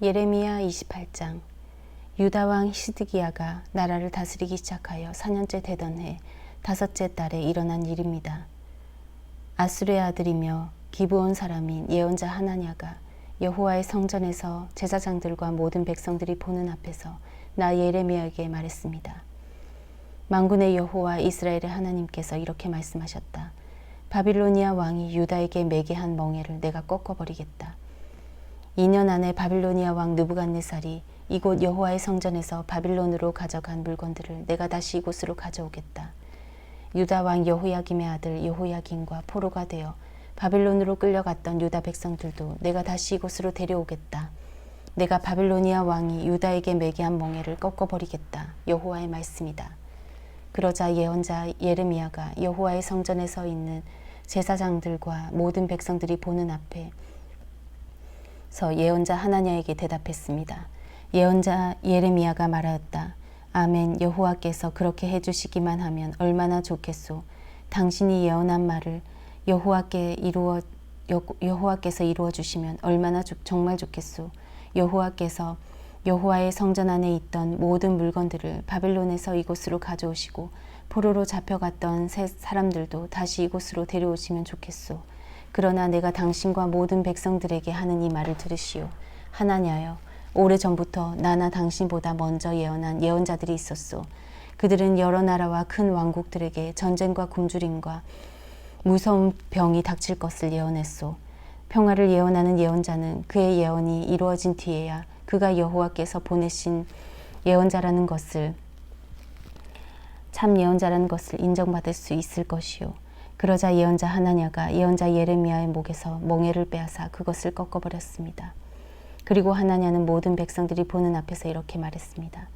예레미야 28장. 유다 왕 히스기야가 나라를 다스리기 시작하여 4년째 되던 해 5째 달에 일어난 일입니다. 아수르의 아들이며 기브온 사람인 예언자 하나냐가 여호와의 성전에서 제사장들과 모든 백성들이 보는 앞에서 나 예레미야에게 말했습니다. 만군의 여호와 이스라엘의 하나님께서 이렇게 말씀하셨다. 바빌로니아 왕이 유다에게 매게 한 멍에를 내가 꺾어버리겠다. 2년 안에 바빌로니아 왕 느부갓네살이 이곳 여호와의 성전에서 바빌론으로 가져간 물건들을 내가 다시 이곳으로 가져오겠다. 유다 왕 여호야김의 아들 여호야김과 포로가 되어 바빌론으로 끌려갔던 유다 백성들도 내가 다시 이곳으로 데려오겠다. 내가 바빌로니아 왕이 유다에게 매게 한 멍에를 꺾어버리겠다. 여호와의 말씀이다. 그러자 예언자 예레미야가 여호와의 성전에 서 있는 제사장들과 모든 백성들이 보는 앞에 서 예언자 하나냐에게 대답했습니다. 예언자 예레미야가 말하였다. 아멘. 여호와께서 그렇게 해주시기만 하면 얼마나 좋겠소. 당신이 예언한 말을 여호와께서 이루어 주시면 얼마나 정말 좋겠소. 여호와께서 여호와의 성전 안에 있던 모든 물건들을 바빌론에서 이곳으로 가져오시고 포로로 잡혀갔던 사람들도 다시 이곳으로 데려오시면 좋겠소. 그러나 내가 당신과 모든 백성들에게 하는 이 말을 들으시오. 하나냐여, 오래전부터 나나 당신보다 먼저 예언한 예언자들이 있었소. 그들은 여러 나라와 큰 왕국들에게 전쟁과 굶주림과 무서운 병이 닥칠 것을 예언했소. 평화를 예언하는 예언자는 그의 예언이 이루어진 뒤에야 그가 여호와께서 보내신 예언자라는 것을 참 예언자라는 것을 인정받을 수 있을 것이요. 그러자 예언자 하나냐가 예언자 예레미야의 목에서 멍에를 빼앗아 그것을 꺾어버렸습니다. 그리고 하나냐는 모든 백성들이 보는 앞에서 이렇게 말했습니다.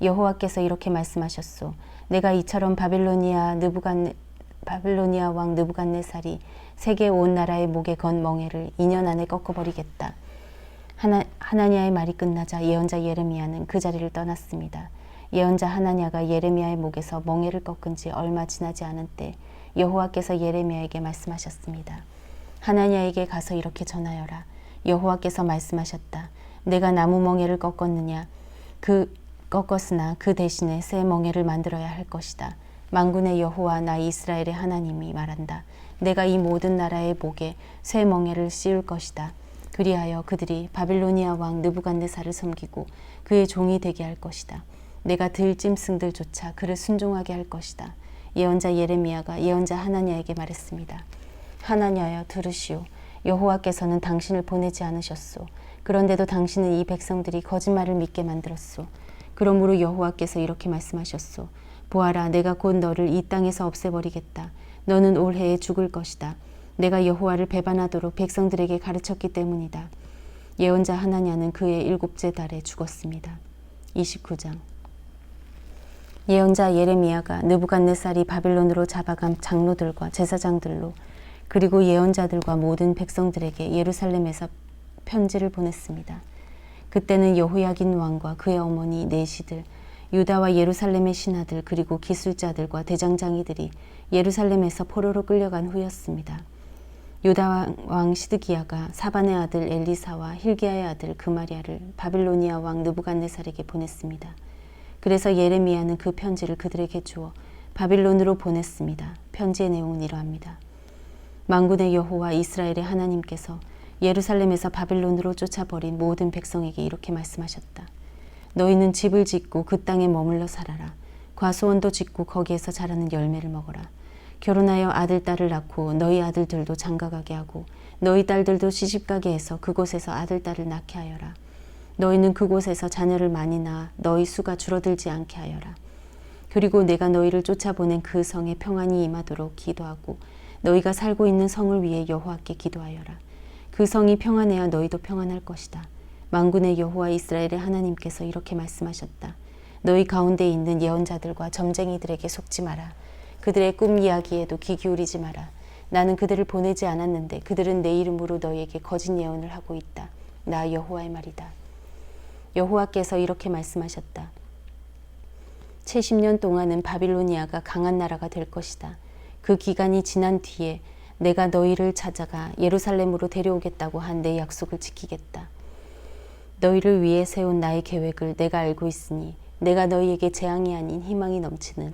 여호와께서 이렇게 말씀하셨소. 내가 이처럼 바빌로니아 왕 느부갓네살이 세계 온 나라의 목에 건 멍에를 2년 안에 꺾어버리겠다. 하나냐의 말이 끝나자 예언자 예레미야는 그 자리를 떠났습니다. 예언자 하나냐가 예레미야의 목에서 멍에를 꺾은 지 얼마 지나지 않은 때 여호와께서 예레미야에게 말씀하셨습니다. 하나냐에게 가서 이렇게 전하여라. 여호와께서 말씀하셨다. 내가 나무 멍에를 꺾었으나 그 대신에 새 멍에를 만들어야 할 것이다. 만군의 여호와 나 이스라엘의 하나님이 말한다. 내가 이 모든 나라의 목에 새 멍에를 씌울 것이다. 그리하여 그들이 바빌로니아 왕 느부갓네살을 섬기고 그의 종이 되게 할 것이다. 내가 들짐승들조차 그를 순종하게 할 것이다. 예언자 예레미야가 예언자 하나냐에게 말했습니다. 하나냐여 들으시오. 여호와께서는 당신을 보내지 않으셨소. 그런데도 당신은 이 백성들이 거짓말을 믿게 만들었소. 그러므로 여호와께서 이렇게 말씀하셨소. 보아라, 내가 곧 너를 이 땅에서 없애버리겠다. 너는 올해에 죽을 것이다. 내가 여호와를 배반하도록 백성들에게 가르쳤기 때문이다. 예언자 하나냐는 그의 7째 달에 죽었습니다. 29장. 예언자 예레미야가 느부갓네살이 바빌론으로 잡아간 장로들과 제사장들로 그리고 예언자들과 모든 백성들에게 예루살렘에서 편지를 보냈습니다. 그때는 여호야긴 왕과 그의 어머니 내시들, 유다와 예루살렘의 신하들 그리고 기술자들과 대장장이들이 예루살렘에서 포로로 끌려간 후였습니다. 유다 왕 시드기야가 사반의 아들 엘리사와 힐기야의 아들 그마리아를 바빌로니아 왕 느부갓네살에게 보냈습니다. 그래서 예레미야는 그 편지를 그들에게 주어 바빌론으로 보냈습니다. 편지의 내용은 이러합니다. 만군의 여호와 이스라엘의 하나님께서 예루살렘에서 바빌론으로 쫓아버린 모든 백성에게 이렇게 말씀하셨다. 너희는 집을 짓고 그 땅에 머물러 살아라. 과수원도 짓고 거기에서 자라는 열매를 먹어라. 결혼하여 아들, 딸을 낳고 너희 아들들도 장가가게 하고 너희 딸들도 시집가게 해서 그곳에서 아들, 딸을 낳게 하여라. 너희는 그곳에서 자녀를 많이 낳아 너희 수가 줄어들지 않게 하여라. 그리고 내가 너희를 쫓아보낸 그 성에 평안이 임하도록 기도하고 너희가 살고 있는 성을 위해 여호와께 기도하여라. 그 성이 평안해야 너희도 평안할 것이다. 만군의 여호와 이스라엘의 하나님께서 이렇게 말씀하셨다. 너희 가운데 있는 예언자들과 점쟁이들에게 속지 마라. 그들의 꿈 이야기에도 귀 기울이지 마라. 나는 그들을 보내지 않았는데 그들은 내 이름으로 너희에게 거짓 예언을 하고 있다. 나 여호와의 말이다. 여호와께서 이렇게 말씀하셨다. 70년 동안은 바빌로니아가 강한 나라가 될 것이다. 그 기간이 지난 뒤에 내가 너희를 찾아가 예루살렘으로 데려오겠다고 한 내 약속을 지키겠다. 너희를 위해 세운 나의 계획을 내가 알고 있으니 내가 너희에게 재앙이 아닌 희망이 넘치는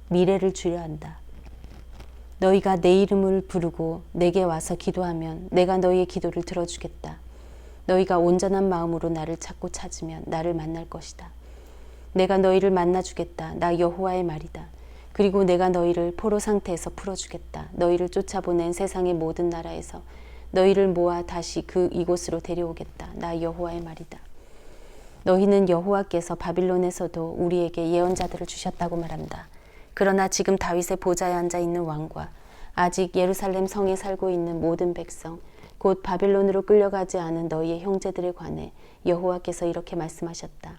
미래를 주려 한다. 너희가 내 이름을 부르고 내게 와서 기도하면 내가 너희의 기도를 들어주겠다. 너희가 온전한 마음으로 나를 찾고 찾으면 나를 만날 것이다. 내가 너희를 만나주겠다. 나 여호와의 말이다. 그리고 내가 너희를 포로 상태에서 풀어주겠다. 너희를 쫓아보낸 세상의 모든 나라에서 너희를 모아 다시 이곳으로 데려오겠다. 나 여호와의 말이다. 너희는 여호와께서 바빌론에서도 우리에게 예언자들을 주셨다고 말한다. 그러나 지금 다윗의 보좌에 앉아 있는 왕과 아직 예루살렘 성에 살고 있는 모든 백성, 곧 바빌론으로 끌려가지 않은 너희의 형제들에 관해 여호와께서 이렇게 말씀하셨다.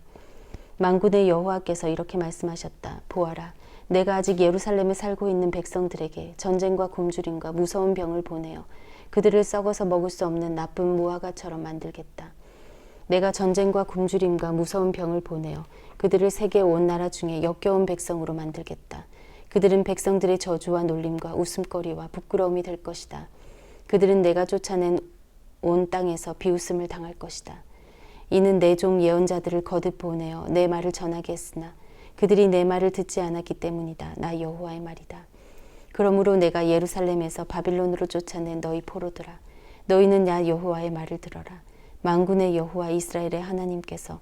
만군의 여호와께서 이렇게 말씀하셨다. 보아라, 내가 아직 예루살렘에 살고 있는 백성들에게 전쟁과 굶주림과 무서운 병을 보내어 그들을 썩어서 먹을 수 없는 나쁜 무화과처럼 만들겠다. 내가 전쟁과 굶주림과 무서운 병을 보내어 그들을 세계 온 나라 중에 역겨운 백성으로 만들겠다. 그들은 백성들의 저주와 놀림과 웃음거리와 부끄러움이 될 것이다. 그들은 내가 쫓아낸 온 땅에서 비웃음을 당할 것이다. 이는 내 종 예언자들을 거듭 보내어 내 말을 전하게 했으나 그들이 내 말을 듣지 않았기 때문이다. 나 여호와의 말이다. 그러므로 내가 예루살렘에서 바빌론으로 쫓아낸 너희 포로들아, 너희는 나 여호와의 말을 들어라. 만군의 여호와 이스라엘의 하나님께서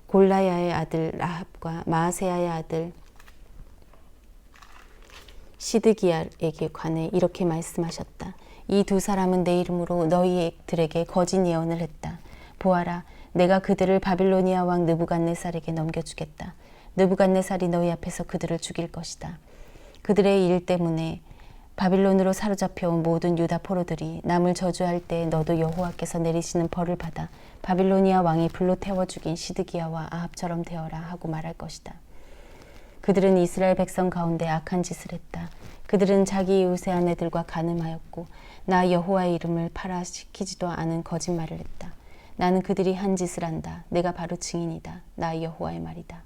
골라야의 아들 라합과 마아세야의 아들 시드기야에게 관해 이렇게 말씀하셨다. 이 두 사람은 내 이름으로 너희들에게 거짓 예언을 했다. 보아라, 내가 그들을 바빌로니아 왕 느부갓네살에게 넘겨주겠다. 느부갓네살이 너희 앞에서 그들을 죽일 것이다. 그들의 일 때문에 바빌론으로 사로잡혀온 모든 유다 포로들이 남을 저주할 때 너도 여호와께서 내리시는 벌을 받아 바빌로니아 왕이 불로 태워 죽인 시드기야와 아합처럼 되어라 하고 말할 것이다. 그들은 이스라엘 백성 가운데 악한 짓을 했다. 그들은 자기 이웃의 아내들과 간음하였고 나 여호와의 이름을 파라시키지도 않은 거짓말을 했다. 나는 그들이 한 짓을 안다. 내가 바로 증인이다. 나 여호와의 말이다.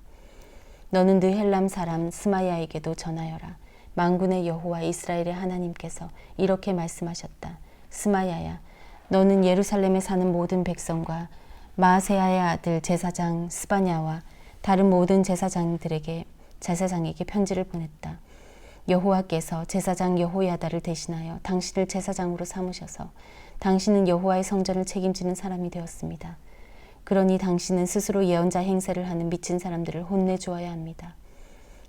너는 느헬람 사람 스마야에게도 전하여라. 만군의 여호와 이스라엘의 하나님께서 이렇게 말씀하셨다. 스마야야, 너는 예루살렘에 사는 모든 백성과 마아세야의 아들 제사장 스바냐와 다른 모든 제사장에게 편지를 보냈다. 여호와께서 제사장 여호야다를 대신하여 당신을 제사장으로 삼으셔서 당신은 여호와의 성전을 책임지는 사람이 되었습니다. 그러니 당신은 스스로 예언자 행세를 하는 미친 사람들을 혼내주어야 합니다.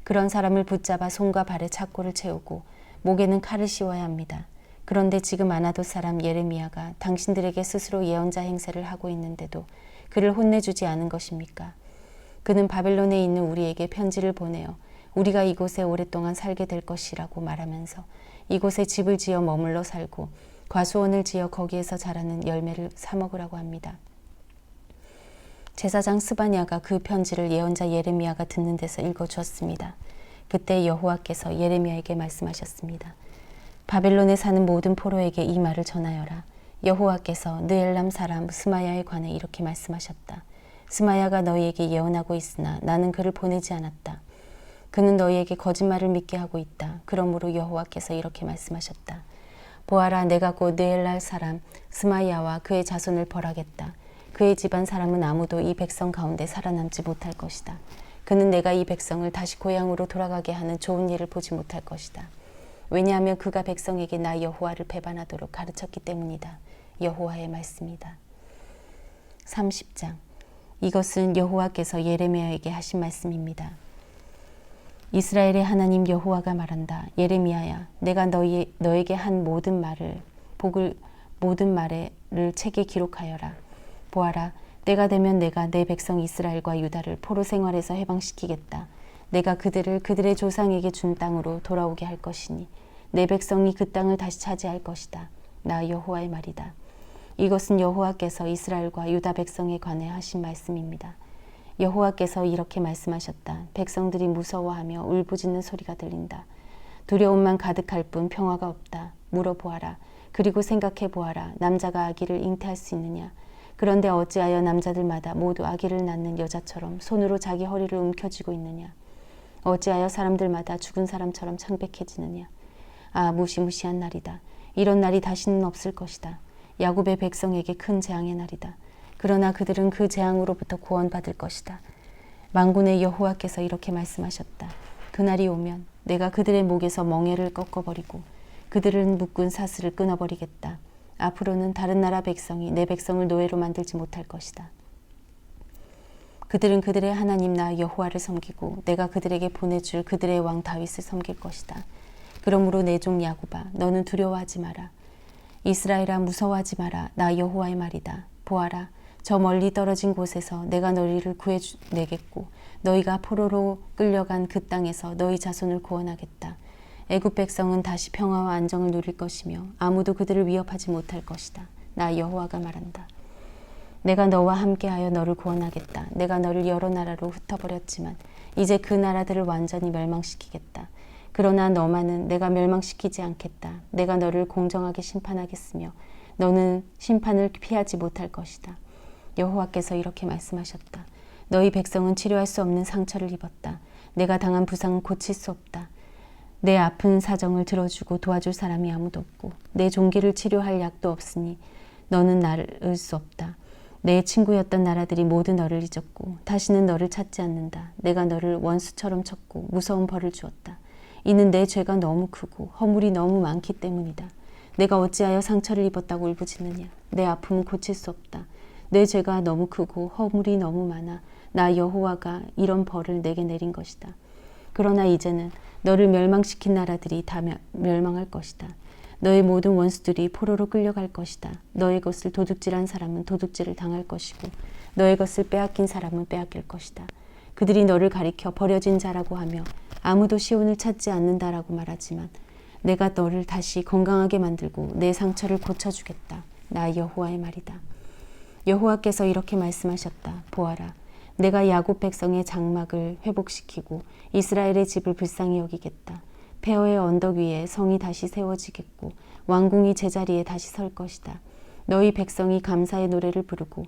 그런 사람을 붙잡아 손과 발에 착고를 채우고 목에는 칼을 씌워야 합니다. 그런데 지금 아나돗 사람 예레미야가 당신들에게 스스로 예언자 행세를 하고 있는데도 그를 혼내주지 않은 것입니까? 그는 바벨론에 있는 우리에게 편지를 보내어 우리가 이곳에 오랫동안 살게 될 것이라고 말하면서 이곳에 집을 지어 머물러 살고 과수원을 지어 거기에서 자라는 열매를 사 먹으라고 합니다. 제사장 스바냐가 그 편지를 예언자 예레미야가 듣는 데서 읽어주었습니다. 그때 여호와께서 예레미야에게 말씀하셨습니다. 바벨론에 사는 모든 포로에게 이 말을 전하여라. 여호와께서 느엘람 사람 스마야에 관해 이렇게 말씀하셨다. 스마야가 너희에게 예언하고 있으나 나는 그를 보내지 않았다. 그는 너희에게 거짓말을 믿게 하고 있다. 그러므로 여호와께서 이렇게 말씀하셨다. 보아라, 내가 곧 느엘람 사람 스마야와 그의 자손을 벌하겠다. 그의 집안 사람은 아무도 이 백성 가운데 살아남지 못할 것이다. 그는 내가 이 백성을 다시 고향으로 돌아가게 하는 좋은 일을 보지 못할 것이다. 왜냐하면 그가 백성에게 나 여호와를 배반하도록 가르쳤기 때문이다. 여호와의 말씀이다. 30장. 이것은 여호와께서 예레미야에게 하신 말씀입니다. 이스라엘의 하나님 여호와가 말한다. 예레미야야, 내가 너에게 한 모든 말을 책에 기록하여라. 보아라, 때가 되면 내가 내 백성 이스라엘과 유다를 포로 생활에서 해방시키겠다. 내가 그들의 조상에게 준 땅으로 돌아오게 할 것이니 내 백성이 그 땅을 다시 차지할 것이다. 나 여호와의 말이다. 이것은 여호와께서 이스라엘과 유다 백성에 관해 하신 말씀입니다. 여호와께서 이렇게 말씀하셨다. 백성들이 무서워하며 울부짖는 소리가 들린다. 두려움만 가득할 뿐 평화가 없다. 물어보아라. 그리고 생각해보아라. 남자가 아기를 잉태할 수 있느냐? 그런데 어찌하여 남자들마다 모두 아기를 낳는 여자처럼 손으로 자기 허리를 움켜쥐고 있느냐? 어찌하여 사람들마다 죽은 사람처럼 창백해지느냐? 아, 무시무시한 날이다. 이런 날이 다시는 없을 것이다. 야곱의 백성에게 큰 재앙의 날이다. 그러나 그들은 그 재앙으로부터 구원받을 것이다. 만군의 여호와께서 이렇게 말씀하셨다. 그날이 오면 내가 그들의 목에서 멍에를 꺾어버리고 그들은 묶은 사슬을 끊어버리겠다. 앞으로는 다른 나라 백성이 내 백성을 노예로 만들지 못할 것이다. 그들은 그들의 하나님 나 여호와를 섬기고 내가 그들에게 보내줄 그들의 왕 다윗을 섬길 것이다. 그러므로 내 종 야곱아 너는 두려워하지 마라. 이스라엘아 무서워하지 마라. 나 여호와의 말이다. 보아라 저 멀리 떨어진 곳에서 내가 너희를 구해내겠고 너희가 포로로 끌려간 그 땅에서 너희 자손을 구원하겠다. 애굽 백성은 다시 평화와 안정을 누릴 것이며 아무도 그들을 위협하지 못할 것이다. 나 여호와가 말한다. 내가 너와 함께하여 너를 구원하겠다. 내가 너를 여러 나라로 흩어버렸지만 이제 그 나라들을 완전히 멸망시키겠다. 그러나 너만은 내가 멸망시키지 않겠다. 내가 너를 공정하게 심판하겠으며 너는 심판을 피하지 못할 것이다. 여호와께서 이렇게 말씀하셨다. 너희 백성은 치료할 수 없는 상처를 입었다. 내가 당한 부상은 고칠 수 없다. 내 아픈 사정을 들어주고 도와줄 사람이 아무도 없고 내 종기를 치료할 약도 없으니 너는 나를 을 수 없다. 내 친구였던 나라들이 모두 너를 잊었고 다시는 너를 찾지 않는다. 내가 너를 원수처럼 쳤고 무서운 벌을 주었다. 이는 내 죄가 너무 크고 허물이 너무 많기 때문이다. 내가 어찌하여 상처를 입었다고 울부짖느냐. 내 아픔은 고칠 수 없다. 내 죄가 너무 크고 허물이 너무 많아 나 여호와가 이런 벌을 내게 내린 것이다. 그러나 이제는 너를 멸망시킨 나라들이 다 멸망할 것이다. 너의 모든 원수들이 포로로 끌려갈 것이다. 너의 것을 도둑질한 사람은 도둑질을 당할 것이고 너의 것을 빼앗긴 사람은 빼앗길 것이다. 그들이 너를 가리켜 버려진 자라고 하며 아무도 시온을 찾지 않는다라고 말하지만 내가 너를 다시 건강하게 만들고 내 상처를 고쳐주겠다. 나 여호와의 말이다. 여호와께서 이렇게 말씀하셨다. 보아라. 내가 야곱 백성의 장막을 회복시키고 이스라엘의 집을 불쌍히 여기겠다. 페어의 언덕 위에 성이 다시 세워지겠고 왕궁이 제자리에 다시 설 것이다. 너희 백성이 감사의 노래를 부르고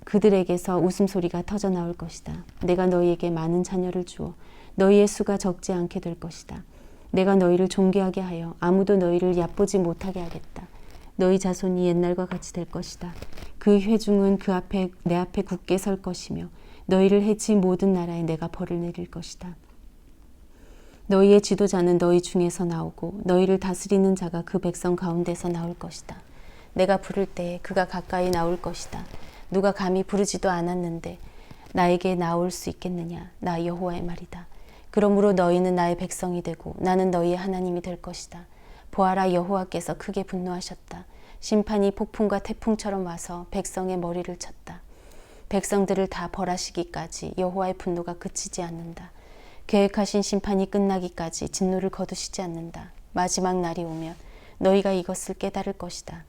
그들에게서 웃음소리가 터져 나올 것이다. 내가 너희에게 많은 자녀를 주어 너희의 수가 적지 않게 될 것이다. 내가 너희를 존귀하게 하여 아무도 너희를 얕보지 못하게 하겠다. 너희 자손이 옛날과 같이 될 것이다. 그 회중은 내 앞에 굳게 설 것이며 너희를 해친 모든 나라에 내가 벌을 내릴 것이다. 너희의 지도자는 너희 중에서 나오고 너희를 다스리는 자가 그 백성 가운데서 나올 것이다. 내가 부를 때에 그가 가까이 나올 것이다. 누가 감히 부르지도 않았는데 나에게 나올 수 있겠느냐. 나 여호와의 말이다. 그러므로 너희는 나의 백성이 되고 나는 너희의 하나님이 될 것이다. 보아라 여호와께서 크게 분노하셨다. 심판이 폭풍과 태풍처럼 와서 백성의 머리를 쳤다. 백성들을 다 벌하시기까지 여호와의 분노가 그치지 않는다. 계획하신 심판이 끝나기까지 진노를 거두시지 않는다. 마지막 날이 오면 너희가 이것을 깨달을 것이다.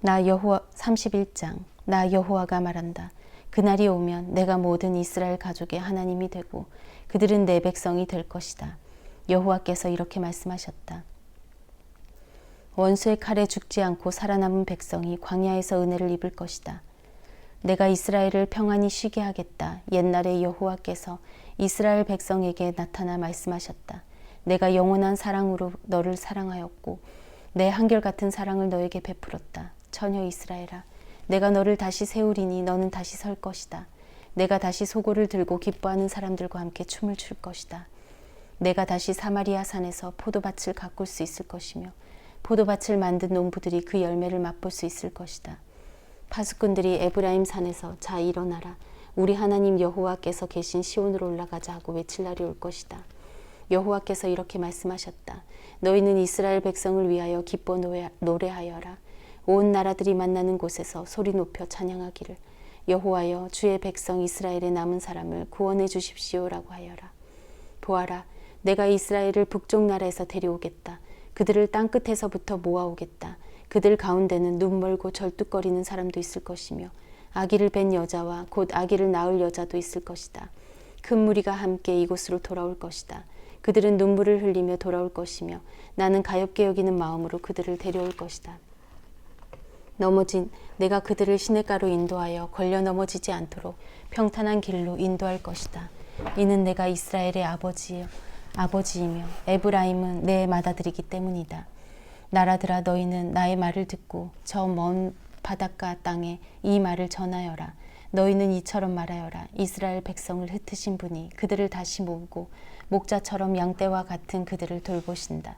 나 여호와 31장 나 여호와가 말한다. 그날이 오면 내가 모든 이스라엘 가족의 하나님이 되고 그들은 내 백성이 될 것이다. 여호와께서 이렇게 말씀하셨다. 원수의 칼에 죽지 않고 살아남은 백성이 광야에서 은혜를 입을 것이다. 내가 이스라엘을 평안히 쉬게 하겠다. 옛날에 여호와께서 이스라엘 백성에게 나타나 말씀하셨다. 내가 영원한 사랑으로 너를 사랑하였고 내 한결같은 사랑을 너에게 베풀었다. 처녀 이스라엘아, 내가 너를 다시 세우리니 너는 다시 설 것이다. 내가 다시 소고를 들고 기뻐하는 사람들과 함께 춤을 출 것이다. 내가 다시 사마리아 산에서 포도밭을 가꿀 수 있을 것이며 포도밭을 만든 농부들이 그 열매를 맛볼 수 있을 것이다. 파수꾼들이 에브라임 산에서 자 일어나라. 우리 하나님 여호와께서 계신 시온으로 올라가자 하고 외칠 날이 올 것이다. 여호와께서 이렇게 말씀하셨다. 너희는 이스라엘 백성을 위하여 기뻐 노래하여라. 온 나라들이 만나는 곳에서 소리 높여 찬양하기를 여호와여 주의 백성 이스라엘의 남은 사람을 구원해 주십시오라고 하여라. 보아라, 내가 이스라엘을 북쪽 나라에서 데려오겠다. 그들을 땅끝에서부터 모아오겠다. 그들 가운데는 눈 멀고 절뚝거리는 사람도 있을 것이며 아기를 뵌 여자와 곧 아기를 낳을 여자도 있을 것이다. 큰 무리가 함께 이곳으로 돌아올 것이다. 그들은 눈물을 흘리며 돌아올 것이며 나는 가엾게 여기는 마음으로 그들을 데려올 것이다. 내가 그들을 시냇가로 인도하여 걸려 넘어지지 않도록 평탄한 길로 인도할 것이다. 이는 내가 이스라엘의 아버지이며 에브라임은 내 맏아들이기 때문이다. 나라들아 너희는 나의 말을 듣고 저 먼 바닷가 땅에 이 말을 전하여라. 너희는 이처럼 말하여라. 이스라엘 백성을 흩으신 분이 그들을 다시 모으고 목자처럼 양떼와 같은 그들을 돌보신다.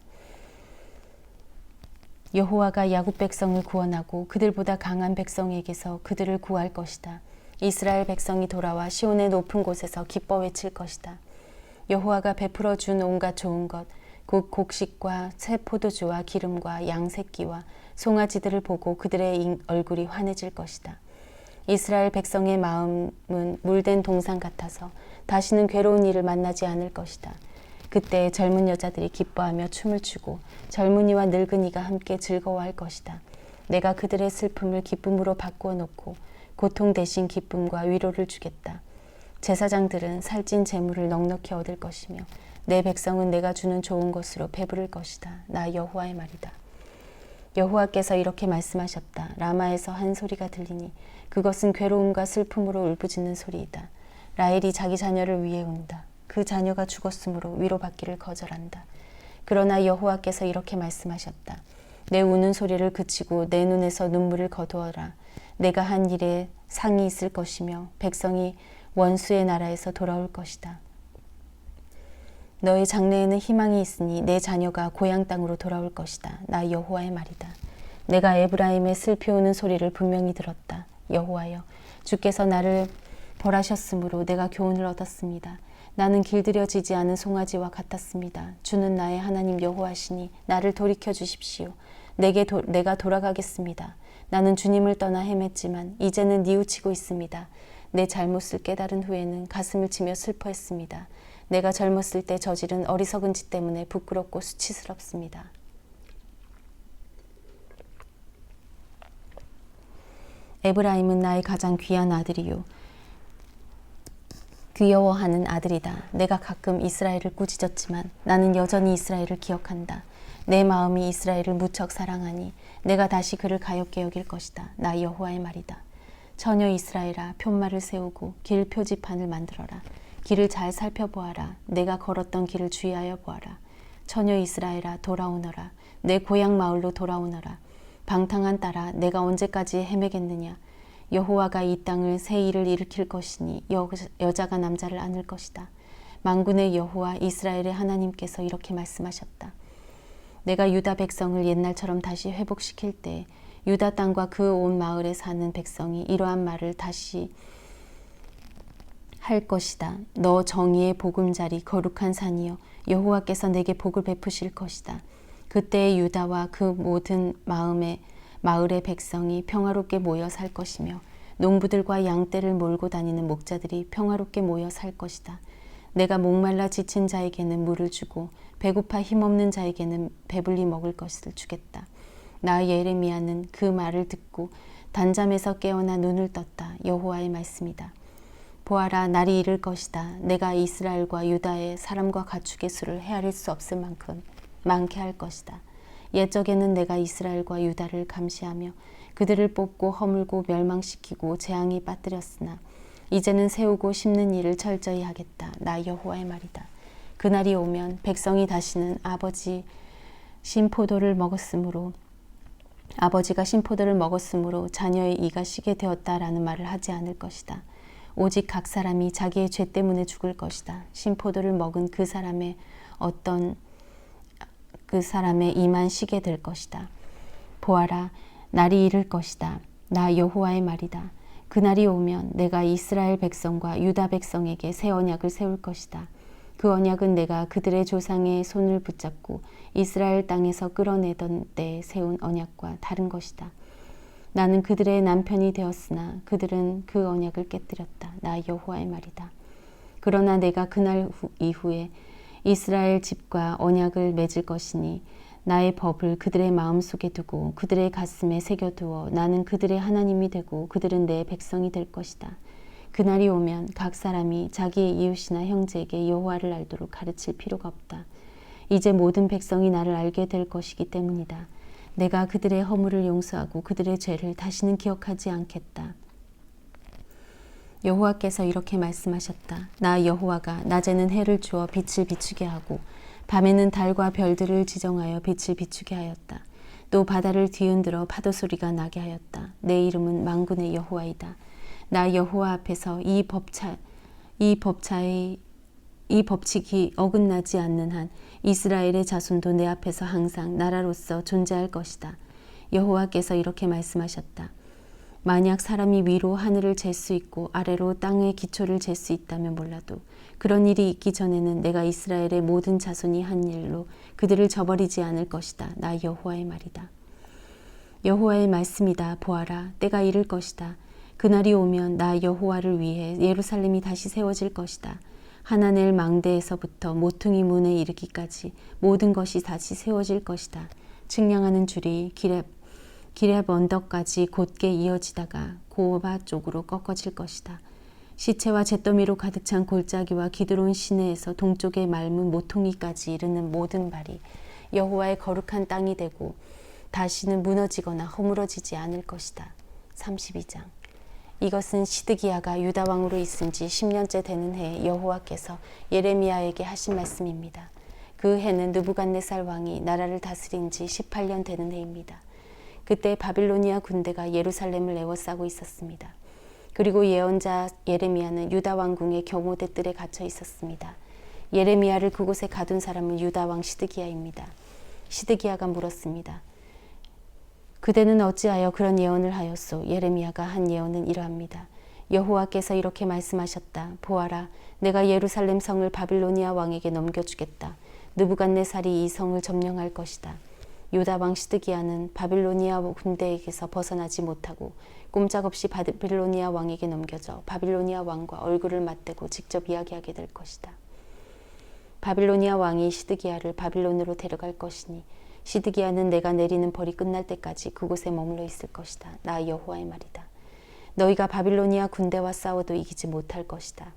여호와가 야곱 백성을 구원하고 그들보다 강한 백성에게서 그들을 구할 것이다. 이스라엘 백성이 돌아와 시온의 높은 곳에서 기뻐 외칠 것이다. 여호와가 베풀어 준 온갖 좋은 것, 곧 곡식과 새 포도주와 기름과 양 새끼와 송아지들을 보고 그들의 얼굴이 환해질 것이다. 이스라엘 백성의 마음은 물된 동산 같아서 다시는 괴로운 일을 만나지 않을 것이다. 그때 젊은 여자들이 기뻐하며 춤을 추고 젊은이와 늙은이가 함께 즐거워할 것이다. 내가 그들의 슬픔을 기쁨으로 바꾸어 놓고 고통 대신 기쁨과 위로를 주겠다. 제사장들은 살찐 재물을 넉넉히 얻을 것이며 내 백성은 내가 주는 좋은 것으로 배부를 것이다. 나 여호와의 말이다. 여호와께서 이렇게 말씀하셨다. 라마에서 한 소리가 들리니 그것은 괴로움과 슬픔으로 울부짖는 소리이다. 라헬이 자기 자녀를 위해 운다. 그 자녀가 죽었으므로 위로받기를 거절한다. 그러나 여호와께서 이렇게 말씀하셨다. 내 우는 소리를 그치고 내 눈에서 눈물을 거두어라. 내가 한 일에 상이 있을 것이며 백성이 원수의 나라에서 돌아올 것이다. 너의 장래에는 희망이 있으니 내 자녀가 고향 땅으로 돌아올 것이다. 나 여호와의 말이다. 내가 에브라임의 슬피 우는 소리를 분명히 들었다. 여호와여, 주께서 나를 벌하셨으므로 내가 교훈을 얻었습니다. 나는 길들여지지 않은 송아지와 같았습니다. 주는 나의 하나님 여호와시니 나를 돌이켜 주십시오. 내가 돌아가겠습니다. 나는 주님을 떠나 헤맸지만 이제는 뉘우치고 있습니다. 내 잘못을 깨달은 후에는 가슴을 치며 슬퍼했습니다. 내가 젊었을 때 저지른 어리석은 짓 때문에 부끄럽고 수치스럽습니다. 에브라임은 나의 가장 귀한 아들이요 귀여워하는 아들이다. 내가 가끔 이스라엘을 꾸짖었지만 나는 여전히 이스라엘을 기억한다. 내 마음이 이스라엘을 무척 사랑하니 내가 다시 그를 가엾게 여길 것이다. 나 여호와의 말이다. 처녀 이스라엘아, 푯말을 세우고 길 표지판을 만들어라. 길을 잘 살펴보아라. 내가 걸었던 길을 주의하여 보아라. 처녀 이스라엘아, 돌아오너라. 내 고향 마을로 돌아오너라. 방탕한 딸아, 내가 언제까지 헤매겠느냐. 여호와가 이 땅을 새 일을 일으킬 것이니 여자가 남자를 안을 것이다. 만군의 여호와 이스라엘의 하나님께서 이렇게 말씀하셨다. 내가 유다 백성을 옛날처럼 다시 회복시킬 때 유다 땅과 그 온 마을에 사는 백성이 이러한 말을 다시 할 것이다. 너 정의의 보금자리 거룩한 산이여, 여호와께서 내게 복을 베푸실 것이다. 그때 유다와 그 모든 마을의 백성이 평화롭게 모여 살 것이며 농부들과 양떼를 몰고 다니는 목자들이 평화롭게 모여 살 것이다. 내가 목말라 지친 자에게는 물을 주고 배고파 힘없는 자에게는 배불리 먹을 것을 주겠다. 나 예레미야는 그 말을 듣고 단잠에서 깨어나 눈을 떴다. 여호와의 말씀이다. 보아라, 날이 이를 것이다. 내가 이스라엘과 유다의 사람과 가축의 수를 헤아릴 수 없을 만큼 많게 할 것이다. 옛적에는 내가 이스라엘과 유다를 감시하며 그들을 뽑고 허물고 멸망시키고 재앙이 빠뜨렸으나 이제는 세우고 심는 일을 철저히 하겠다. 나 여호와의 말이다. 그날이 오면 백성이 다시는 아버지가 신포도를 먹었으므로 자녀의 이가 시게 되었다라는 말을 하지 않을 것이다. 오직 각 사람이 자기의 죄 때문에 죽을 것이다. 신포도를 먹은 그 사람의 이만 시게 될 것이다. 보아라, 날이 이를 것이다. 나 여호와의 말이다. 그날이 오면 내가 이스라엘 백성과 유다 백성에게 새 언약을 세울 것이다. 그 언약은 내가 그들의 조상의 손을 붙잡고 이스라엘 땅에서 끌어내던 때에 세운 언약과 다른 것이다. 나는 그들의 남편이 되었으나 그들은 그 언약을 깨뜨렸다. 나 여호와의 말이다. 그러나 내가 그날 이후에 이스라엘 집과 언약을 맺을 것이니 나의 법을 그들의 마음속에 두고 그들의 가슴에 새겨두어 나는 그들의 하나님이 되고 그들은 내 백성이 될 것이다. 그날이 오면 각 사람이 자기의 이웃이나 형제에게 여호와를 알도록 가르칠 필요가 없다. 이제 모든 백성이 나를 알게 될 것이기 때문이다. 내가 그들의 허물을 용서하고 그들의 죄를 다시는 기억하지 않겠다. 여호와께서 이렇게 말씀하셨다. 나 여호와가 낮에는 해를 주어 빛을 비추게 하고 밤에는 달과 별들을 지정하여 빛을 비추게 하였다. 또 바다를 뒤흔들어 파도 소리가 나게 하였다. 내 이름은 만군의 여호와이다. 나 여호와 앞에서 이 법칙이 어긋나지 않는 한 이스라엘의 자손도 내 앞에서 항상 나라로서 존재할 것이다. 여호와께서 이렇게 말씀하셨다. 만약 사람이 위로 하늘을 잴 수 있고 아래로 땅의 기초를 잴 수 있다면 몰라도 그런 일이 있기 전에는 내가 이스라엘의 모든 자손이 한 일로 그들을 저버리지 않을 것이다. 나 여호와의 말이다. 여호와의 말씀이다. 보아라, 때가 이를 것이다. 그날이 오면 나 여호와를 위해 예루살렘이 다시 세워질 것이다. 하나넬 망대에서부터 모퉁이 문에 이르기까지 모든 것이 다시 세워질 것이다. 측량하는 줄이 기렙 언덕까지 곧게 이어지다가 고바 쪽으로 꺾어질 것이다. 시체와 잿더미로 가득 찬 골짜기와 기드론 시내에서 동쪽에 맑은 모퉁이까지 이르는 모든 발이 여호와의 거룩한 땅이 되고 다시는 무너지거나 허물어지지 않을 것이다. 32장. 이것은 시드기야가 유다 왕으로 있은 지 10년째 되는 해에 여호와께서 예레미야에게 하신 말씀입니다. 그 해는 느부갓네살 왕이 나라를 다스린 지 18년 되는 해입니다. 그때 바빌로니아 군대가 예루살렘을 에워싸고 있었습니다. 그리고 예언자 예레미야는 유다 왕궁의 경호대 뜰에 갇혀 있었습니다. 예레미야를 그곳에 가둔 사람은 유다 왕 시드기야입니다. 시드기야가 물었습니다. 그대는 어찌하여 그런 예언을 하였소? 예레미야가 한 예언은 이러합니다. 여호와께서 이렇게 말씀하셨다. 보아라, 내가 예루살렘 성을 바빌로니아 왕에게 넘겨주겠다. 느부갓네살이 이 성을 점령할 것이다. 유다 왕 시드기야는 바빌로니아 군대에게서 벗어나지 못하고 꼼짝없이 바빌로니아 왕에게 넘겨져 바빌로니아 왕과 얼굴을 맞대고 직접 이야기하게 될 것이다. 바빌로니아 왕이 시드기야를 바빌론으로 데려갈 것이니 시드기야는 내가 내리는 벌이 끝날 때까지 그곳에 머물러 있을 것이다. 나 여호와의 말이다. 너희가 바빌로니아 군대와 싸워도 이기지 못할 것이다.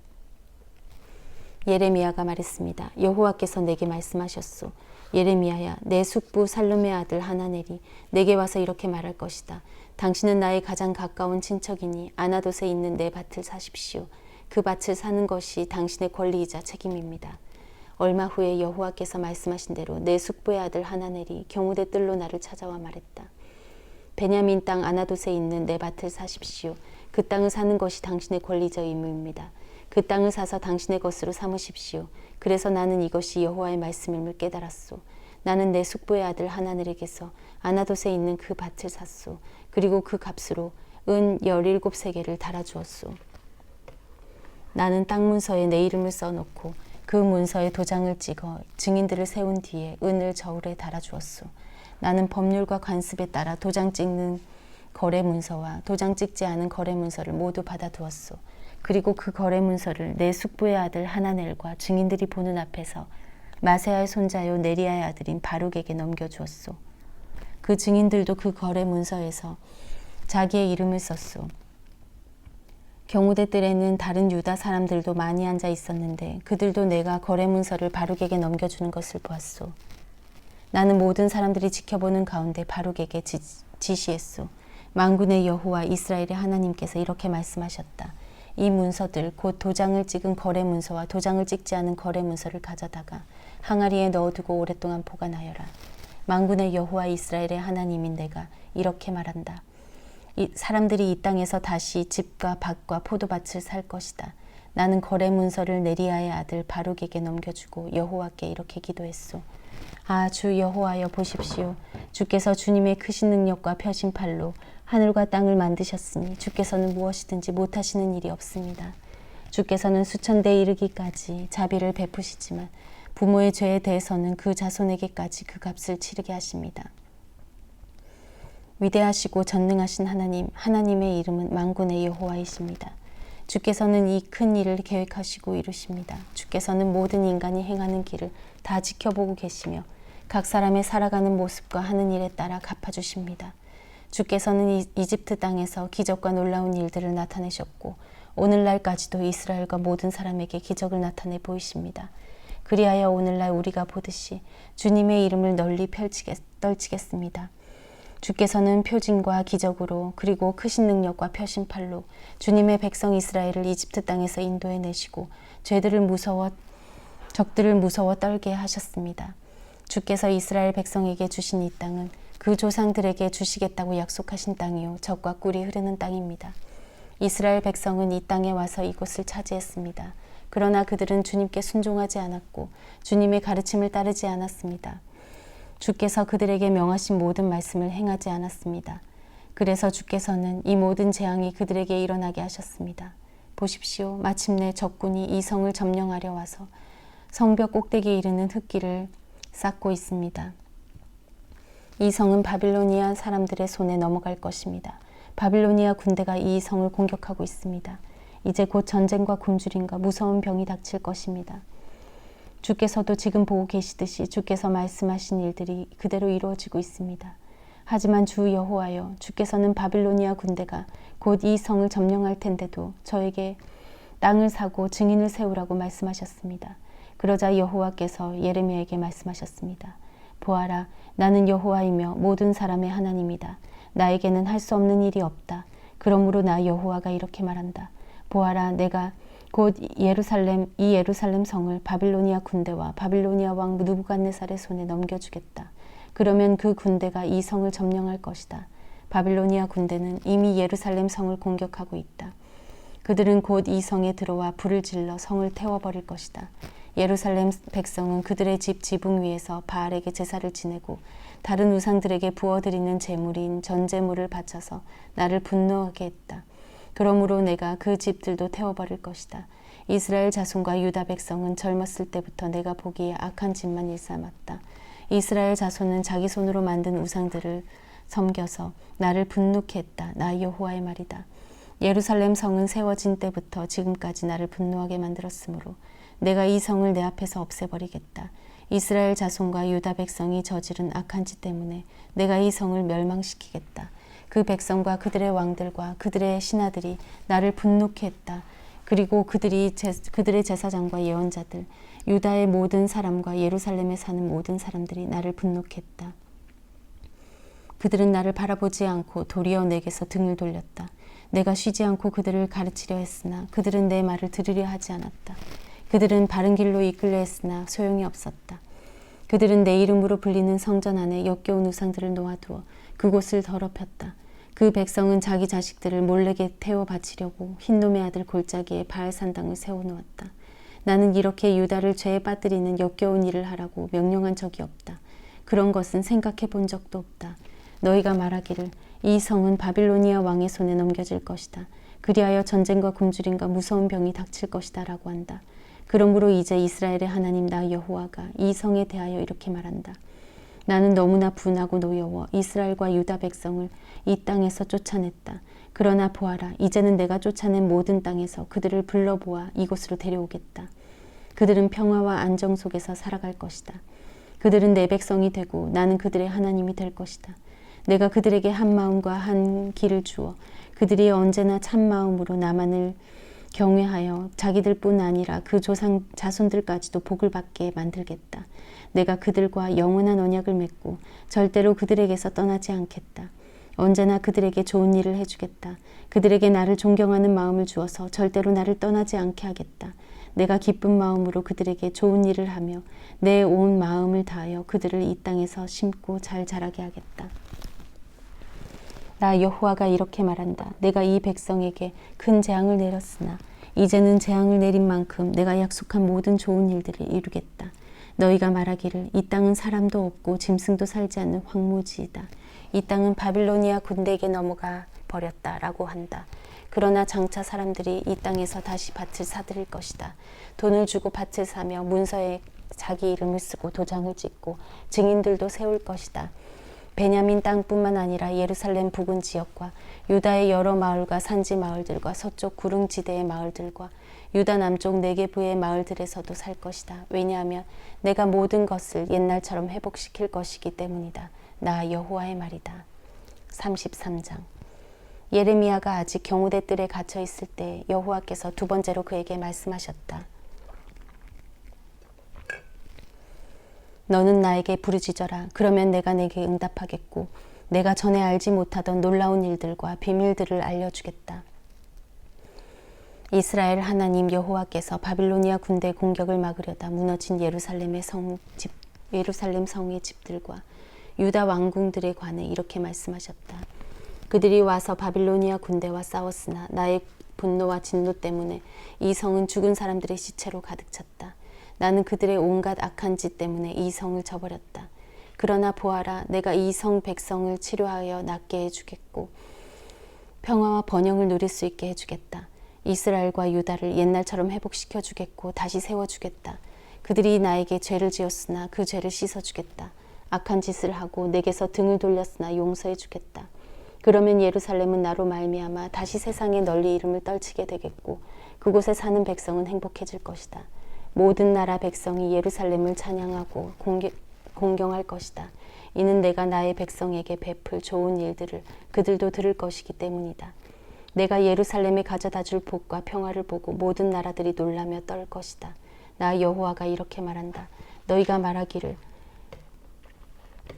예레미야가 말했습니다. 여호와께서 내게 말씀하셨소. 예레미야야, 내 숙부 살룸의 아들 하나넬이 내게 와서 이렇게 말할 것이다. 당신은 나의 가장 가까운 친척이니 아나돗에 있는 내 밭을 사십시오. 그 밭을 사는 것이 당신의 권리이자 책임입니다. 얼마 후에 여호와께서 말씀하신 대로 내 숙부의 아들 하나넬이 경호대 뜰로 나를 찾아와 말했다. 베냐민 땅 아나돗에 있는 내 밭을 사십시오. 그 땅을 사는 것이 당신의 권리적 의무입니다. 그 땅을 사서 당신의 것으로 삼으십시오. 그래서 나는 이것이 여호와의 말씀임을 깨달았소. 나는 내 숙부의 아들 하나넬에게서 아나돗에 있는 그 밭을 샀소. 그리고 그 값으로 은 17세겔을 달아주었소. 나는 땅 문서에 내 이름을 써놓고 그 문서에 도장을 찍어 증인들을 세운 뒤에 은을 저울에 달아주었소. 나는 법률과 관습에 따라 도장 찍는 거래 문서와 도장 찍지 않은 거래 문서를 모두 받아두었소. 그리고 그 거래 문서를 내 숙부의 아들 하나넬과 증인들이 보는 앞에서 마세아의 손자요 네리야의 아들인 바룩에게 넘겨주었소. 그 증인들도 그 거래 문서에서 자기의 이름을 썼소. 경호대 뜰에는 다른 유다 사람들도 많이 앉아 있었는데 그들도 내가 거래 문서를 바룩에게 넘겨주는 것을 보았소. 나는 모든 사람들이 지켜보는 가운데 바룩에게 지시했소. 만군의 여호와 이스라엘의 하나님께서 이렇게 말씀하셨다. 이 문서들 곧 도장을 찍은 거래 문서와 도장을 찍지 않은 거래 문서를 가져다가 항아리에 넣어두고 오랫동안 보관하여라. 만군의 여호와 이스라엘의 하나님인 내가 이렇게 말한다. 사람들이 이 땅에서 다시 집과 밭과 포도밭을 살 것이다. 나는 거래 문서를 네리야의 아들 바룩에게 넘겨주고 여호와께 이렇게 기도했소. 아, 주 여호와여 보십시오. 주께서 주님의 크신 능력과 펴신 팔로 하늘과 땅을 만드셨으니 주께서는 무엇이든지 못하시는 일이 없습니다. 주께서는 수천대에 이르기까지 자비를 베푸시지만 부모의 죄에 대해서는 그 자손에게까지 그 값을 치르게 하십니다. 위대하시고 전능하신 하나님, 하나님의 이름은 만군의 여호와이십니다. 주께서는 이 큰 일을 계획하시고 이루십니다. 주께서는 모든 인간이 행하는 길을 다 지켜보고 계시며 각 사람의 살아가는 모습과 하는 일에 따라 갚아주십니다. 주께서는 이집트 땅에서 기적과 놀라운 일들을 나타내셨고 오늘날까지도 이스라엘과 모든 사람에게 기적을 나타내 보이십니다. 그리하여 오늘날 우리가 보듯이 주님의 이름을 널리 떨치겠습니다. 주께서는 표징과 기적으로 그리고 크신 능력과 펴신 팔로 주님의 백성 이스라엘을 이집트 땅에서 인도해내시고 적들을 무서워 떨게 하셨습니다. 주께서 이스라엘 백성에게 주신 이 땅은 그 조상들에게 주시겠다고 약속하신 땅이요 젖과 꿀이 흐르는 땅입니다. 이스라엘 백성은 이 땅에 와서 이곳을 차지했습니다. 그러나 그들은 주님께 순종하지 않았고 주님의 가르침을 따르지 않았습니다. 주께서 그들에게 명하신 모든 말씀을 행하지 않았습니다. 그래서 주께서는 이 모든 재앙이 그들에게 일어나게 하셨습니다. 보십시오. 마침내 적군이 이 성을 점령하려 와서 성벽 꼭대기에 이르는 흙길을 쌓고 있습니다. 이 성은 바빌로니아 사람들의 손에 넘어갈 것입니다. 바빌로니아 군대가 이 성을 공격하고 있습니다. 이제 곧 전쟁과 굶주림과 무서운 병이 닥칠 것입니다. 주께서도 지금 보고 계시듯이 주께서 말씀하신 일들이 그대로 이루어지고 있습니다. 하지만 주 여호와여, 주께서는 바빌로니아 군대가 곧 이 성을 점령할 텐데도 저에게 땅을 사고 증인을 세우라고 말씀하셨습니다. 그러자 여호와께서 예레미야에게 말씀하셨습니다. 보아라, 나는 여호와이며 모든 사람의 하나님이다. 나에게는 할 수 없는 일이 없다. 그러므로 나 여호와가 이렇게 말한다. 보아라, 내가 곧 이 예루살렘 성을 바빌로니아 군대와 바빌로니아 왕 느부갓네살의 손에 넘겨주겠다. 그러면 그 군대가 이 성을 점령할 것이다. 바빌로니아 군대는 이미 예루살렘 성을 공격하고 있다. 그들은 곧 이 성에 들어와 불을 질러 성을 태워버릴 것이다. 예루살렘 백성은 그들의 집 지붕 위에서 바알에게 제사를 지내고 다른 우상들에게 부어드리는 제물인 전제물을 바쳐서 나를 분노하게 했다. 그러므로 내가 그 집들도 태워버릴 것이다. 이스라엘 자손과 유다 백성은 젊었을 때부터 내가 보기에 악한 짓만 일삼았다. 이스라엘 자손은 자기 손으로 만든 우상들을 섬겨서 나를 분노케 했다. 나 여호와의 말이다. 예루살렘 성은 세워진 때부터 지금까지 나를 분노하게 만들었으므로 내가 이 성을 내 앞에서 없애버리겠다. 이스라엘 자손과 유다 백성이 저지른 악한 짓 때문에 내가 이 성을 멸망시키겠다. 그 백성과 그들의 왕들과 그들의 신하들이 나를 분노케 했다. 그리고 그들의 제사장과 예언자들, 유다의 모든 사람과 예루살렘에 사는 모든 사람들이 나를 분노케 했다. 그들은 나를 바라보지 않고 도리어 내게서 등을 돌렸다. 내가 쉬지 않고 그들을 가르치려 했으나 그들은 내 말을 들으려 하지 않았다. 그들은 바른 길로 이끌려 했으나 소용이 없었다. 그들은 내 이름으로 불리는 성전 안에 역겨운 우상들을 놓아두어 그곳을 더럽혔다. 그 백성은 자기 자식들을 몰래게 태워 바치려고 흰놈의 아들 골짜기에 바알산당을 세워놓았다. 나는 이렇게 유다를 죄에 빠뜨리는 역겨운 일을 하라고 명령한 적이 없다. 그런 것은 생각해 본 적도 없다. 너희가 말하기를 이 성은 바빌로니아 왕의 손에 넘겨질 것이다. 그리하여 전쟁과 굶주림과 무서운 병이 닥칠 것이다 라고 한다. 그러므로 이제 이스라엘의 하나님 나 여호와가 이 성에 대하여 이렇게 말한다. 나는 너무나 분하고 노여워 이스라엘과 유다 백성을 이 땅에서 쫓아냈다. 그러나 보아라, 이제는 내가 쫓아낸 모든 땅에서 그들을 불러보아 이곳으로 데려오겠다. 그들은 평화와 안정 속에서 살아갈 것이다. 그들은 내 백성이 되고 나는 그들의 하나님이 될 것이다. 내가 그들에게 한 마음과 한 길을 주어 그들이 언제나 참 마음으로 나만을 경외하여 자기들뿐 아니라 그 조상 자손들까지도 복을 받게 만들겠다. 내가 그들과 영원한 언약을 맺고 절대로 그들에게서 떠나지 않겠다. 언제나 그들에게 좋은 일을 해주겠다. 그들에게 나를 존경하는 마음을 주어서 절대로 나를 떠나지 않게 하겠다. 내가 기쁜 마음으로 그들에게 좋은 일을 하며 내 온 마음을 다하여 그들을 이 땅에서 심고 잘 자라게 하겠다. 나 여호와가 이렇게 말한다. 내가 이 백성에게 큰 재앙을 내렸으나 이제는 재앙을 내린 만큼 내가 약속한 모든 좋은 일들을 이루겠다. 너희가 말하기를 이 땅은 사람도 없고 짐승도 살지 않는 황무지이다. 이 땅은 바빌로니아 군대에게 넘어가 버렸다라고 한다. 그러나 장차 사람들이 이 땅에서 다시 밭을 사들일 것이다. 돈을 주고 밭을 사며 문서에 자기 이름을 쓰고 도장을 찍고 증인들도 세울 것이다. 베냐민 땅뿐만 아니라 예루살렘 부근 지역과 유다의 여러 마을과 산지 마을들과 서쪽 구릉지대의 마을들과 유다 남쪽 네게부의 마을들에서도 살 것이다. 왜냐하면 내가 모든 것을 옛날처럼 회복시킬 것이기 때문이다. 나 여호와의 말이다. 33장. 예레미야가 아직 경호대 뜰에 갇혀 있을 때 여호와께서 두 번째로 그에게 말씀하셨다. 너는 나에게 부르짖어라. 그러면 내가 내게 응답하겠고 내가 전에 알지 못하던 놀라운 일들과 비밀들을 알려주겠다. 이스라엘 하나님 여호와께서 바빌로니아 군대 공격을 막으려다 무너진 예루살렘의 성집 예루살렘 성의 집들과 유다 왕궁들에 관해 이렇게 말씀하셨다. 그들이 와서 바빌로니아 군대와 싸웠으나 나의 분노와 진노 때문에 이 성은 죽은 사람들의 시체로 가득 찼다. 나는 그들의 온갖 악한 짓 때문에 이 성을 저버렸다. 그러나 보아라, 내가 이 성 백성을 치료하여 낫게 해주겠고 평화와 번영을 누릴 수 있게 해주겠다. 이스라엘과 유다를 옛날처럼 회복시켜 주겠고 다시 세워주겠다. 그들이 나에게 죄를 지었으나 그 죄를 씻어주겠다. 악한 짓을 하고 내게서 등을 돌렸으나 용서해 주겠다. 그러면 예루살렘은 나로 말미암아 다시 세상에 널리 이름을 떨치게 되겠고 그곳에 사는 백성은 행복해질 것이다. 모든 나라 백성이 예루살렘을 찬양하고 공경할 것이다. 이는 내가 나의 백성에게 베풀 좋은 일들을 그들도 들을 것이기 때문이다. 내가 예루살렘에 가져다 줄 복과 평화를 보고 모든 나라들이 놀라며 떨 것이다. 나 여호와가 이렇게 말한다. 너희가 말하기를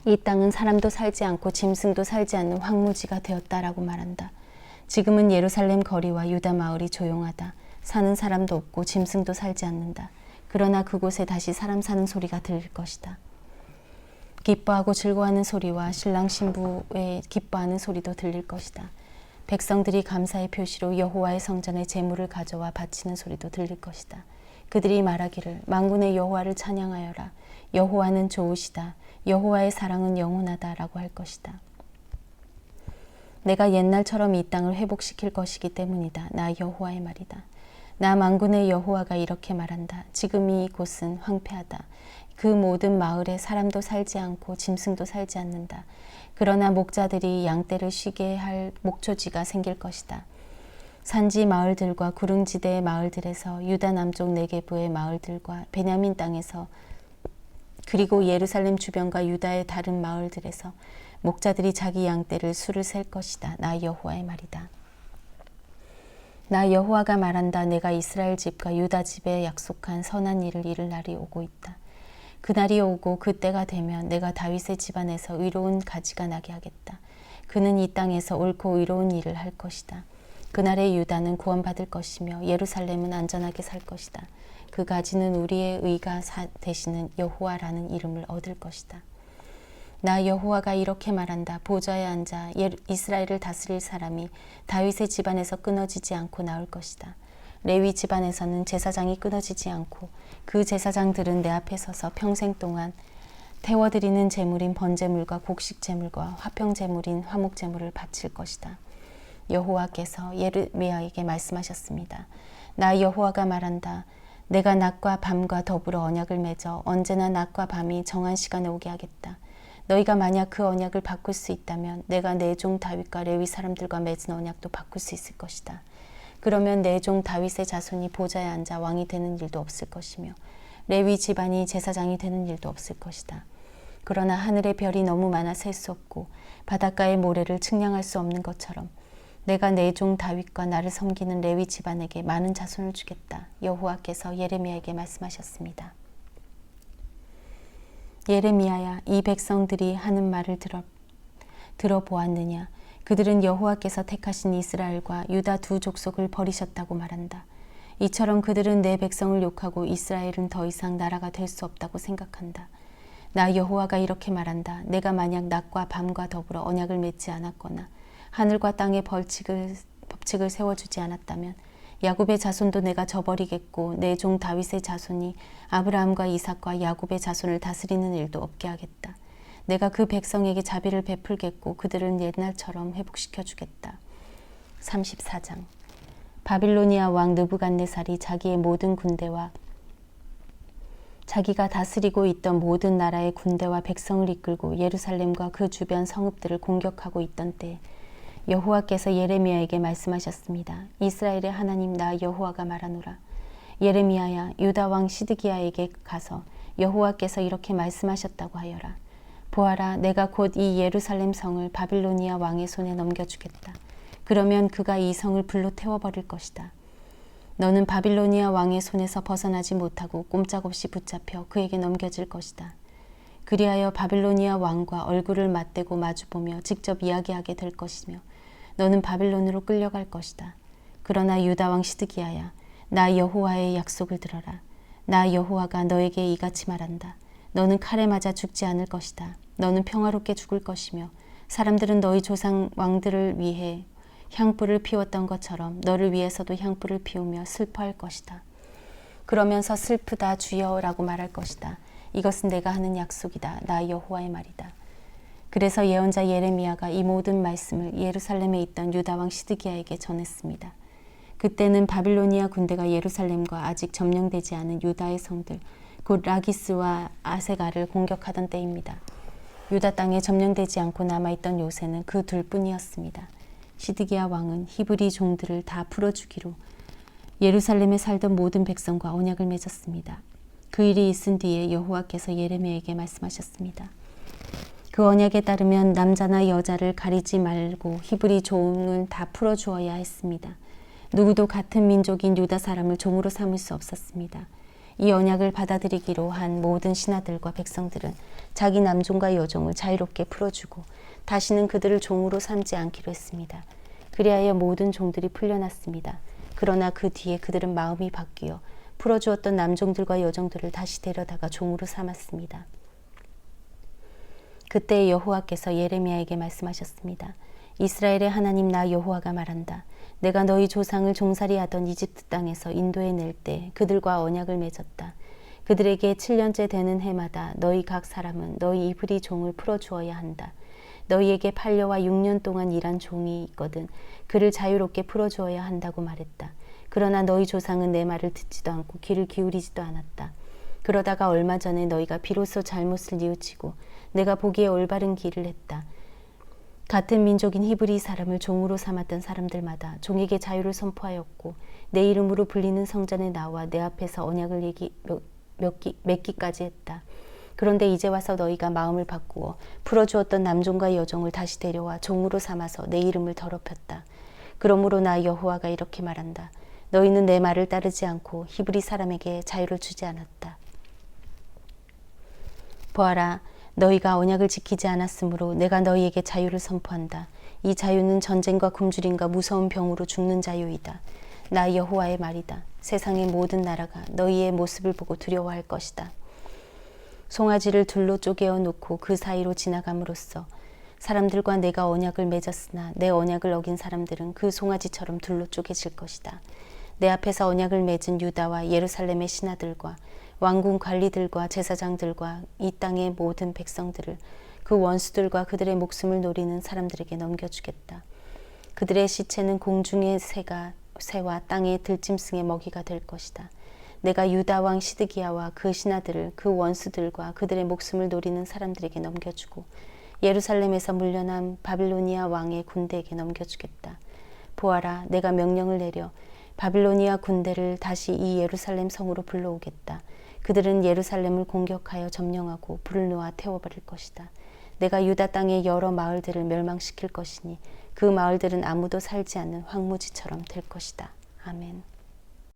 이 땅은 사람도 살지 않고 짐승도 살지 않는 황무지가 되었다라고 말한다. 지금은 예루살렘 거리와 유다 마을이 조용하다. 사는 사람도 없고 짐승도 살지 않는다. 그러나 그곳에 다시 사람 사는 소리가 들릴 것이다. 기뻐하고 즐거워하는 소리와 신랑 신부의 기뻐하는 소리도 들릴 것이다. 백성들이 감사의 표시로 여호와의 성전에 제물을 가져와 바치는 소리도 들릴 것이다. 그들이 말하기를 만군의 여호와를 찬양하여라. 여호와는 좋으시다. 여호와의 사랑은 영원하다라고 할 것이다. 내가 옛날처럼 이 땅을 회복시킬 것이기 때문이다. 나 여호와의 말이다. 나 만군의 여호와가 이렇게 말한다. 지금 이 곳은 황폐하다. 그 모든 마을에 사람도 살지 않고 짐승도 살지 않는다. 그러나 목자들이 양떼를 쉬게 할 목초지가 생길 것이다. 산지 마을들과 구릉지대의 마을들에서 유다 남쪽 네게부의 마을들과 베냐민 땅에서 그리고 예루살렘 주변과 유다의 다른 마을들에서 목자들이 자기 양떼를 수를 셀 것이다. 나 여호와의 말이다. 나 여호와가 말한다. 내가 이스라엘 집과 유다 집에 약속한 선한 일을 이룰 날이 오고 있다. 그날이 오고 그때가 되면 내가 다윗의 집안에서 의로운 가지가 나게 하겠다. 그는 이 땅에서 옳고 의로운 일을 할 것이다. 그날의 유다는 구원받을 것이며 예루살렘은 안전하게 살 것이다. 그 가지는 우리의 의가 되시는 여호와라는 이름을 얻을 것이다. 나 여호와가 이렇게 말한다. 보좌에 앉아 이스라엘을 다스릴 사람이 다윗의 집안에서 끊어지지 않고 나올 것이다. 레위 집안에서는 제사장이 끊어지지 않고 그 제사장들은 내 앞에 서서 평생 동안 태워드리는 제물인 번제물과 곡식제물과 화평제물인 화목제물을 바칠 것이다. 여호와께서 예레미야에게 말씀하셨습니다. 나 여호와가 말한다. 내가 낮과 밤과 더불어 언약을 맺어 언제나 낮과 밤이 정한 시간에 오게 하겠다. 너희가 만약 그 언약을 바꿀 수 있다면 내가 내 종 다윗과 레위 사람들과 맺은 언약도 바꿀 수 있을 것이다. 그러면 내 종 다윗의 자손이 보좌에 앉아 왕이 되는 일도 없을 것이며 레위 집안이 제사장이 되는 일도 없을 것이다. 그러나 하늘의 별이 너무 많아 셀 수 없고 바닷가의 모래를 측량할 수 없는 것처럼 내가 내 종 다윗과 나를 섬기는 레위 집안에게 많은 자손을 주겠다. 여호와께서 예레미야에게 말씀하셨습니다. 예레미야야, 이 백성들이 하는 말을 들어보았느냐? 그들은 여호와께서 택하신 이스라엘과 유다 두 족속을 버리셨다고 말한다. 이처럼 그들은 내 백성을 욕하고 이스라엘은 더 이상 나라가 될 수 없다고 생각한다. 나 여호와가 이렇게 말한다. 내가 만약 낮과 밤과 더불어 언약을 맺지 않았거나 하늘과 땅의 법칙을 세워주지 않았다면 야곱의 자손도 내가 저버리겠고 내 종 다윗의 자손이 아브라함과 이삭과 야곱의 자손을 다스리는 일도 없게 하겠다. 내가 그 백성에게 자비를 베풀겠고 그들은 옛날처럼 회복시켜 주겠다. 34장. 바빌로니아 왕 느부갓네살이 자기의 모든 군대와 자기가 다스리고 있던 모든 나라의 군대와 백성을 이끌고 예루살렘과 그 주변 성읍들을 공격하고 있던 때 여호와께서 예레미야에게 말씀하셨습니다. 이스라엘의 하나님 나 여호와가 말하노라. 예레미야야, 유다 왕 시드기야에게 가서 여호와께서 이렇게 말씀하셨다고 하여라. 보아라, 내가 곧 이 예루살렘 성을 바빌로니아 왕의 손에 넘겨주겠다. 그러면 그가 이 성을 불로 태워버릴 것이다. 너는 바빌로니아 왕의 손에서 벗어나지 못하고 꼼짝없이 붙잡혀 그에게 넘겨질 것이다. 그리하여 바빌로니아 왕과 얼굴을 맞대고 마주보며 직접 이야기하게 될 것이며 너는 바빌론으로 끌려갈 것이다. 그러나 유다 왕 시드기야야, 나 여호와의 약속을 들어라. 나 여호와가 너에게 이같이 말한다. 너는 칼에 맞아 죽지 않을 것이다. 너는 평화롭게 죽을 것이며 사람들은 너희 조상 왕들을 위해 향불을 피웠던 것처럼 너를 위해서도 향불을 피우며 슬퍼할 것이다. 그러면서 슬프다 주여라고 말할 것이다. 이것은 내가 하는 약속이다. 나 여호와의 말이다. 그래서 예언자 예레미야가 이 모든 말씀을 예루살렘에 있던 유다 왕 시드기야에게 전했습니다. 그때는 바빌로니아 군대가 예루살렘과 아직 점령되지 않은 유다의 성들 곧 라기스와 아세가를 공격하던 때입니다. 유다 땅에 점령되지 않고 남아있던 요새는 그 둘뿐이었습니다. 시드기야 왕은 히브리 종들을 다 풀어주기로 예루살렘에 살던 모든 백성과 언약을 맺었습니다. 그 일이 있은 뒤에 여호와께서 예레미야에게 말씀하셨습니다. 그 언약에 따르면 남자나 여자를 가리지 말고 히브리 종을 다 풀어주어야 했습니다. 누구도 같은 민족인 유다 사람을 종으로 삼을 수 없었습니다. 이 언약을 받아들이기로 한 모든 신하들과 백성들은 자기 남종과 여종을 자유롭게 풀어주고 다시는 그들을 종으로 삼지 않기로 했습니다. 그리하여 모든 종들이 풀려났습니다. 그러나 그 뒤에 그들은 마음이 바뀌어 풀어주었던 남종들과 여종들을 다시 데려다가 종으로 삼았습니다. 그때 여호와께서 예레미야에게 말씀하셨습니다. 이스라엘의 하나님 나 여호와가 말한다. 내가 너희 조상을 종살이하던 이집트 땅에서 인도해낼 때 그들과 언약을 맺었다. 그들에게 7년째 되는 해마다 너희 각 사람은 너희 이브리 종을 풀어주어야 한다. 너희에게 8년와 6년 동안 일한 종이 있거든 그를 자유롭게 풀어주어야 한다고 말했다. 그러나 너희 조상은 내 말을 듣지도 않고 귀를 기울이지도 않았다. 그러다가 얼마 전에 너희가 비로소 잘못을 뉘우치고 내가 보기에 올바른 길을 했다. 같은 민족인 히브리 사람을 종으로 삼았던 사람들마다 종에게 자유를 선포하였고 내 이름으로 불리는 성전에 나와 내 앞에서 언약을 맺기까지 했다. 그런데 이제 와서 너희가 마음을 바꾸어 풀어주었던 남종과 여종을 다시 데려와 종으로 삼아서 내 이름을 더럽혔다. 그러므로 나 여호와가 이렇게 말한다. 너희는 내 말을 따르지 않고 히브리 사람에게 자유를 주지 않았다. 보아라, 너희가 언약을 지키지 않았으므로 내가 너희에게 자유를 선포한다. 이 자유는 전쟁과 굶주림과 무서운 병으로 죽는 자유이다. 나 여호와의 말이다. 세상의 모든 나라가 너희의 모습을 보고 두려워할 것이다. 송아지를 둘로 쪼개어 놓고 그 사이로 지나감으로써 사람들과 내가 언약을 맺었으나 내 언약을 어긴 사람들은 그 송아지처럼 둘로 쪼개질 것이다. 내 앞에서 언약을 맺은 유다와 예루살렘의 신하들과 왕궁 관리들과 제사장들과 이 땅의 모든 백성들을 그 원수들과 그들의 목숨을 노리는 사람들에게 넘겨주겠다. 그들의 시체는 공중의 새와 땅의 들짐승의 먹이가 될 것이다. 내가 유다 왕 시드기야와 그 신하들을 그 원수들과 그들의 목숨을 노리는 사람들에게 넘겨주고 예루살렘에서 물려난 바빌로니아 왕의 군대에게 넘겨주겠다. 보아라, 내가 명령을 내려 바빌로니아 군대를 다시 이 예루살렘 성으로 불러오겠다. 그들은 예루살렘을 공격하여 점령하고 불을 놓아 태워버릴 것이다. 내가 유다 땅의 여러 마을들을 멸망시킬 것이니 그 마을들은 아무도 살지 않는 황무지처럼 될 것이다. 아멘.